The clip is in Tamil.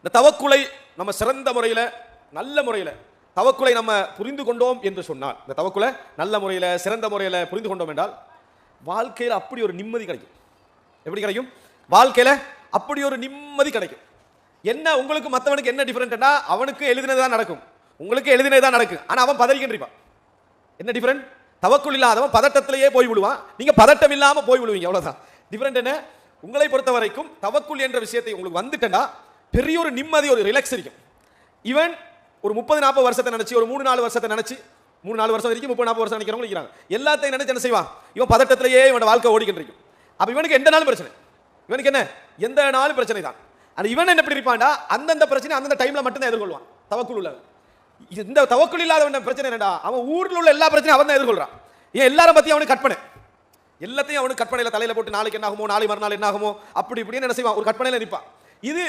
இந்த தவக்குலை நம்ம சிறந்த முறையில் நல்ல முறையில் தவக்குலை நம்ம புரிந்து கொண்டோம் என்று சொன்னால், இந்த தவக்குலை நல்ல முறையில் சிறந்த முறையில் புரிந்து கொண்டோம் என்றால் வாழ்க்கையில் அப்படி ஒரு நிம்மதி கிடைக்கும். எப்படி கிடைக்கும்? வாழ்க்கையில் அப்படி ஒரு நிம்மதி கிடைக்கும். என்ன உங்களுக்கு மற்றவனுக்கு என்ன டிஃபரெண்ட்னா, அவனுக்கு எழுதினதான் நடக்கும், உங்களுக்கு எழுதினதான் நடக்கும். ஆனால் அவன் பதறிக்கின்றான். என்ன டிஃபரெண்ட்? தவக்குள் இல்லாதவன் பதட்டத்திலேயே போய் விடுவான், நீங்க பதட்டம் இல்லாம போய் விடுவீங்க. அவ்வளவுதான் டிஃபரெண்ட். என்ன உங்களை பொறுத்த வரைக்கும் தவக்குள் என்ற விஷயத்தை உங்களுக்கு வந்துட்டா பெரிய ஒரு நிம்மதி, ஒரு ரிலாக்ஸ் இருக்கும். இவன் ஒரு 30-40 வருஷத்தை நினைச்சு, ஒரு 3-4 வருஷத்தை நினைச்சு, 3-4 வருஷம் வரைக்கும் 30-40 வருஷம் நினைக்கிறவங்க நினைக்கிறாங்க. எல்லாத்தையும் நினைச்சு என்ன செய்வான்? இவன் பதட்டத்திலேயே இவனோட வாழ்க்கை ஓடிக்கிட்டு இருக்கும். அப்ப இவனுக்கு எந்த நாளும் பிரச்சனை, இவனுக்கு என்ன எந்த நாளும் பிரச்சனை தான். ஆனா இவன் என்ன எப்படி இருப்பான்டா, அந்தந்த பிரச்சனை அந்தந்த டைம்ல மட்டும் தான் எதிர்கொள்வான். தவக்குள் உள்ளவன். இந்த தவக்குள் இல்லாதவன் பிரச்சனை என்னடா, அவன் ஊர்ல உள்ள எல்லா பிரச்சனையும் அவன் தான் எதிர்கொள்றான். ஏன் எல்லாரும் பத்தி அவனுக்கு கற்பனை, எல்லாத்தையும் அவனுக்கு கற்பனையில தலையில போட்டு நாளைக்கு என்ன ஆகுமோ, நாளை மறுநாள் என்ன ஆகுமோ, அப்படி இப்படின்னு என்ன செய்வான், ஒரு கற்பனையில நிற்பான். இது